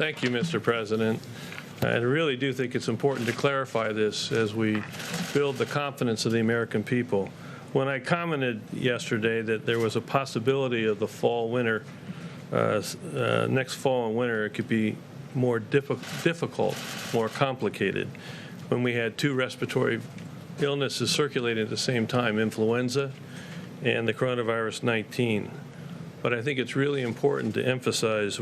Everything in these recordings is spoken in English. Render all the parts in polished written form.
Thank you, Mr. President. I really do think it's important to clarify this as we build the confidence of the American people. When I commented yesterday that there was a possibility of the fall-winter, next fall and winter, it could be more difficult, more complicated. When we had two respiratory illnesses circulating at the same time, influenza and the coronavirus 19. But I think it's really important to emphasize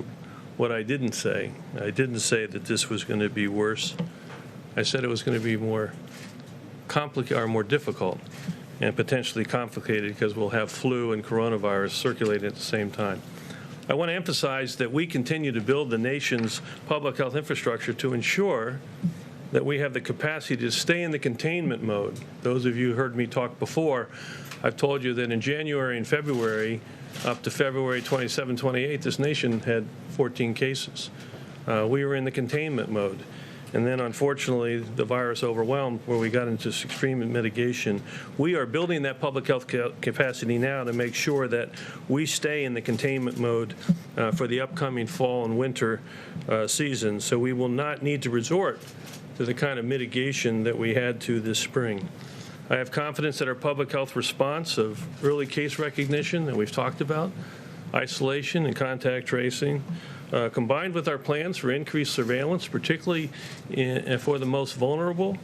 what I didn't say. I didn't say that this was going to be worse. I said it was going to be more complicated or more difficult and potentially complicated because we'll have flu and coronavirus circulating at the same time. I want to emphasize that we continue to build the nation's public health infrastructure to ensure that we have the capacity to stay in the containment mode. Those of you who heard me talk before, I've told you that in January and February, up to February 27, 28, this nation had 14 cases. We were in the containment mode. And then, unfortunately, the virus overwhelmed where we got into extreme mitigation. We are building that public health capacity now to make sure that we stay in the containment mode for the upcoming fall and winter season. So we will not need to resort to the kind of mitigation that we had to this spring. I have confidence that our public health response of early case recognition that we've talked about, isolation and contact tracing, combined with our plans for increased surveillance, particularly for the most vulnerable,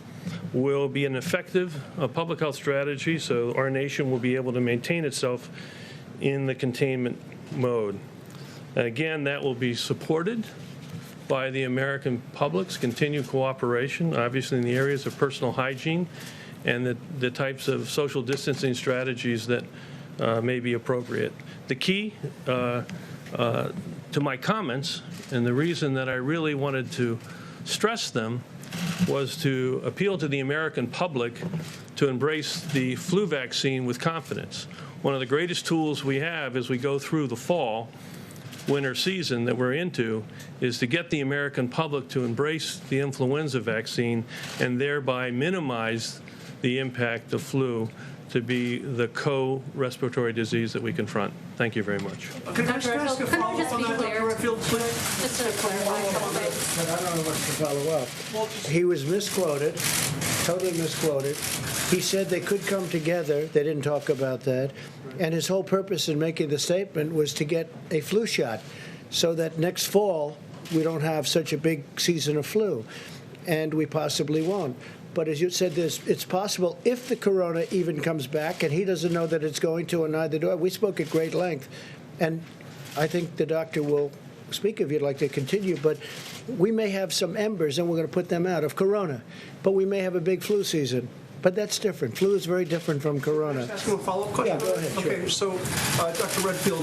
will be an effective public health strategy so our nation will be able to maintain itself in the containment mode. And again, that will be supported by the American public's continued cooperation, obviously in the areas of personal hygiene and the types of social distancing strategies that may be appropriate. The key to my comments, and the reason that I really wanted to stress them, was to appeal to the American public to embrace the flu vaccine with confidence. One of the greatest tools we have as we go through the fall, winter season that we're into is to get the American public to embrace the influenza vaccine and thereby minimize the impact of flu to be the co-respiratory disease that we confront. Thank you very much. Can I just ask a follow-up on that, Dr. Redfield, please? Just to clarify. But I don't know what to follow up. He was misquoted, totally misquoted. He said they could come together. They didn't talk about that. And his whole purpose in making the statement was to get a flu shot so that next fall we don't have such a big season of flu. And we possibly won't. But as you said, it's possible if the corona even comes back, and he doesn't know that it's going to, and neither do I. We spoke at great length, and I think the doctor will speak if you'd like to continue, but we may have some embers, and we're going to put them out, of corona. But we may have a big flu season. But that's different. Flu is very different from corona. Can I ask you a follow-up question? Yeah, go ahead. Okay, so Dr. Redfield,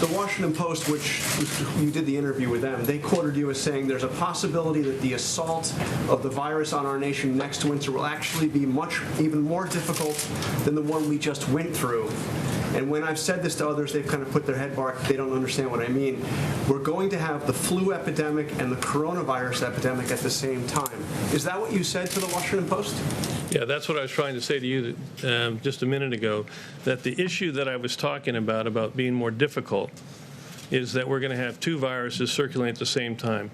the Washington Post, which you did the interview with them, they quoted you as saying there's a possibility that the assault of the virus on our nation next winter will actually be even more difficult than the one we just went through. And when I've said this to others, they've kind of put their head back. They don't understand what I mean. We're going to have the flu epidemic and the coronavirus epidemic at the same time. Is that what you said to the Washington Post? Yeah, that's what I was trying to say to you just a minute ago, that the issue that I was talking about being more difficult, is that we're going to have two viruses circulating at the same time.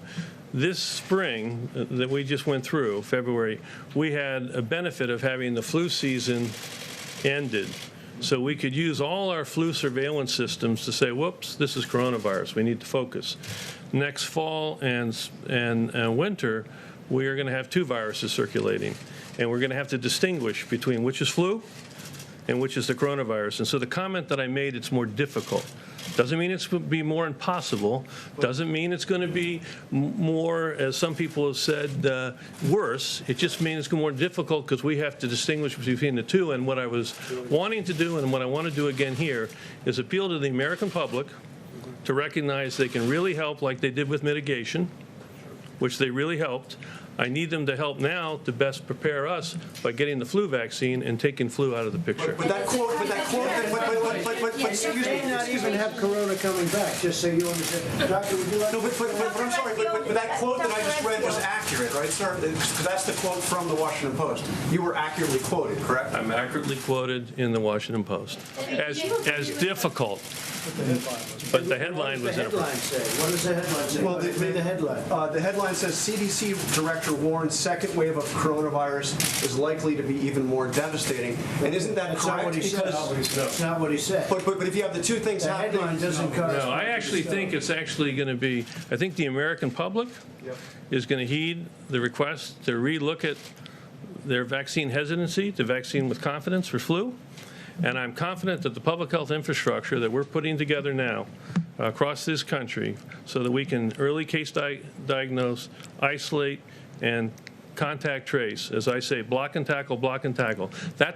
This spring that we just went through, February, we had a benefit of having the flu season ended. So we could use all our flu surveillance systems to say, whoops, this is coronavirus. We need to focus. Next fall and winter, we are going to have two viruses circulating. And we're going to have to distinguish between which is flu and which is the coronavirus. And so the comment that I made, it's more difficult. Doesn't mean it's going to be more impossible. Doesn't mean it's going to be more, as some people have said, worse. It just means it's more difficult because we have to distinguish between the two. And what I was wanting to do and what I want to do again here is appeal to the American public to recognize they can really help like they did with mitigation, which they really helped. I need them to help now to best prepare us by getting the flu vaccine and taking flu out of the picture. But excuse You may not even have corona coming back, just so you understand. Doctor, would you like No, but I'm sorry, but that quote that I just read was accurate, right, sir? Because that's the quote from the Washington Post. You were accurately quoted, correct? I'm accurately quoted in the Washington Post as difficult, but the headline What was does the headline say? What does the headline say? Well, Read the headline. The headline says CDC director warns second wave of coronavirus is likely to be even more devastating. And isn't that That's not correct? what he said. That's not what he said. But if you have the two things The happening, headline doesn't correspond. No, I actually think it's actually going to be, I think the American public is going to heed the request to relook at their vaccine hesitancy to vaccine with confidence for flu. And I'm confident that the public health infrastructure that we're putting together now across this country so that we can early case diagnose, isolate, and contact trace, as I say, block and tackle, that's